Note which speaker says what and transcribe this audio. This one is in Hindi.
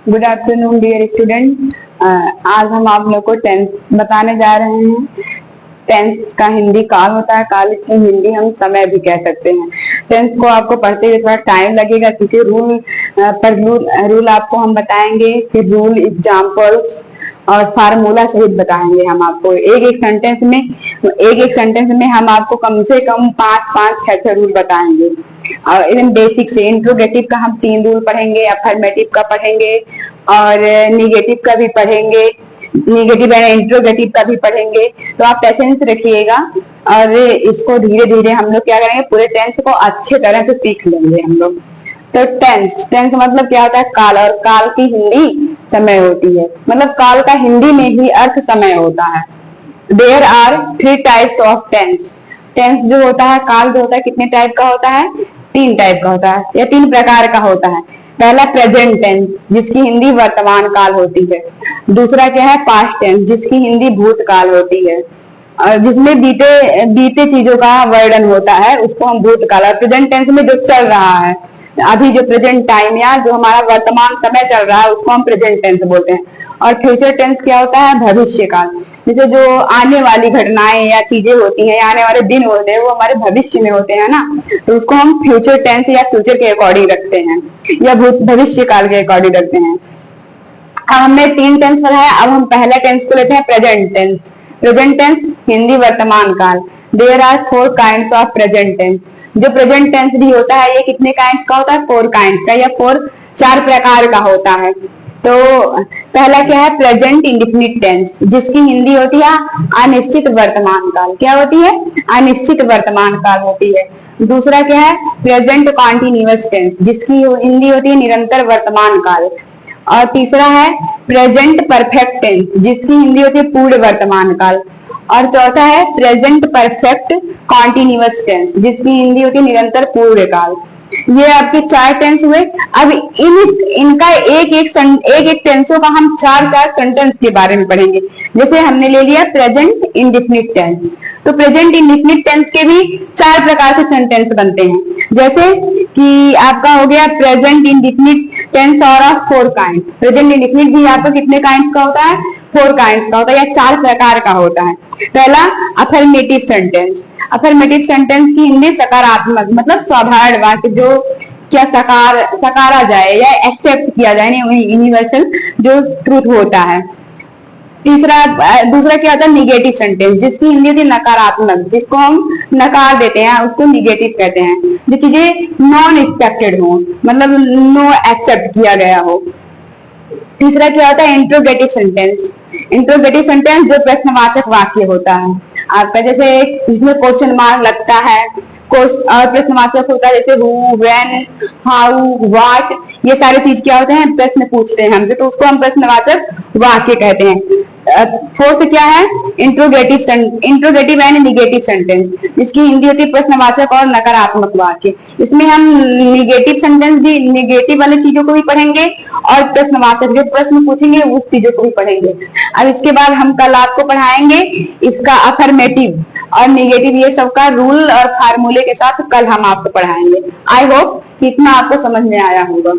Speaker 1: Good afternoon dear student. आज हम आप लोग को टेंस बताने जा रहे हैं। टेंस का हिंदी काल होता है, काल की हिंदी हम समय भी कह सकते हैं। टेंस को आपको पढ़ते हुए थोड़ा टाइम लगेगा क्योंकि रूल आपको हम बताएंगे, फिर रूल, एग्जाम्पल्स और फार्मूला सहित बताएंगे हम आपको। एक एक सेंटेंस में हम आपको कम से कम 5-5-6 रूल बताएंगे। और एकदम बेसिक से इंट्रोगेटिव का हम 3 रूल पढ़ेंगे, अफर्मेटिव का पढ़ेंगे और निगेटिव का भी पढ़ेंगे, निगेटिव एंड इंट्रोगेटिव का भी पढ़ेंगे। तो आप पेशेंस रखिएगा और इसको धीरे धीरे हम लोग क्या करेंगे, पूरे टेंस को अच्छे तरह से सीख लेंगे हम लोग। तो टेंस मतलब क्या होता है, काल, और काल की हिंदी समय होती है। मतलब काल का हिंदी में ही अर्थ समय होता है। There are 3 types of tense. Tense जो होता है, काल जो होता है, कितने टाइप का होता है? 3 टाइप का होता है या 3 प्रकार का होता है। पहला प्रेजेंट टेंस, जिसकी हिंदी वर्तमान काल होती है। दूसरा क्या है? पास्ट टेंस, जिसकी हिंदी भूतकाल होती है और जिसमें बीते चीजों का वर्णन होता है, उसको हम भूतकाल। और प्रेजेंट टेंस में जो चल रहा है, अभी जो प्रेजेंट टाइम या जो हमारा वर्तमान समय चल रहा है, उसको हम प्रेजेंट टेंस बोलते हैं। और फ्यूचर टेंस क्या होता है? भविष्य काल। जैसे जो आने वाली घटनाएं या चीजें होती हैं या आने वाले दिन होते हैं, वो हमारे भविष्य में होते हैं ना, तो उसको हम फ्यूचर टेंस या फ्यूचर के अकॉर्डिंग रखते हैं या भविष्य काल के अकॉर्डिंग रखते हैं। अब हमने 3 टेंस पढ़ा है, अब हम पहला टेंस को लेते हैं, present tense. Present tense Hindi वर्तमान काल। There are 4 kinds of present tense. जो प्रेजेंट टेंस भी होता है, ये कितने काइंड्स का होता है? 4 काइंड्स का या 4 प्रकार का होता है। तो पहला क्या है? प्रेजेंट इंडिफिनिट टेंस, जिसकी हिंदी होती है अनिश्चित वर्तमान काल। क्या होती है? अनिश्चित वर्तमान काल होती है। दूसरा क्या है? प्रेजेंट कॉन्टिन्यूअस टेंस, जिसकी हिंदी होती है निरंतर वर्तमान काल। और तीसरा है प्रेजेंट परफेक्ट टेंस, जिसकी हिंदी होती है पूर्ण वर्तमान काल। और चौथा है प्रेजेंट परफेक्ट कॉन्टिन्यूअस टेंस, जिसकी हिंदी होती है निरंतर पूर्ण काल। ये आपके 4 टेंस हुए। अब इनका एक टेंसों का हम 4 सेंटेंस के बारे में पढ़ेंगे। जैसे हमने ले लिया प्रेजेंट इंडिफिनिट टेंस, तो प्रेजेंट इंडिफिनिट टेंस के भी 4 प्रकार के सेंटेंस बनते हैं। जैसे कि आपका हो गया प्रेजेंट इंडिफिनिट टेंस और ऑफ 4 काइंड। प्रेजेंट इंडिफिनिट भी आपका कितने काइंड्स का होता है? 4 काइंड्स का होता है या 4 प्रकार का होता है। पहला अफर्मेटिव सेंटेंस। अफर्मेटिव सेंटेंस की हिंदी सकारात्मक, मतलब साधारण वाक्य जो क्या सकारा जाए या एक्सेप्ट किया जाए, यूनिवर्सल जो ट्रूथ होता है। दूसरा क्या होता है? निगेटिव सेंटेंस, जिसकी हिंदी होती है नकारात्मक, जिसको हम नकार देते हैं, उसको निगेटिव कहते हैं। जो चीजें नॉन एक्सपेक्टेड हो, मतलब नो एक्सेप्ट किया गया हो। तीसरा क्या होता है? Interrogative sentence. इंट्रोगेटिव सेंटेंस जो प्रश्नवाचक वाक्य होता है आपका, जैसे जिसमें क्वेश्चन मार्क लगता है और प्रश्नवाचक होता है, जैसे हु, व्हेन, हाउ, व्हाट। ये सारे चीज क्या होते हैं? प्रश्न पूछते हैं हमसे, तो उसको हम प्रश्नवाचक वाक्य कहते हैं। फोर्थ क्या है? इंट्रोगेटिव एंड निगेटिव सेंटेंस, जिसकी हिंदी होती है प्रश्नवाचक और नकारात्मक वाक्य। इसमें हम निगेटिव सेंटेंस भी, निगेटिव वाली चीजों को भी पढ़ेंगे और प्रश्नवाचक जो प्रश्न पूछेंगे उस चीजों को भी पढ़ेंगे। अब इसके बाद हम कल आपको पढ़ाएंगे इसका अफर्मेटिव और निगेटिव, ये सब का रूल और फार्मूले के साथ कल हम आपको पढ़ाएंगे। आई होप इतना आपको समझ में आया होगा।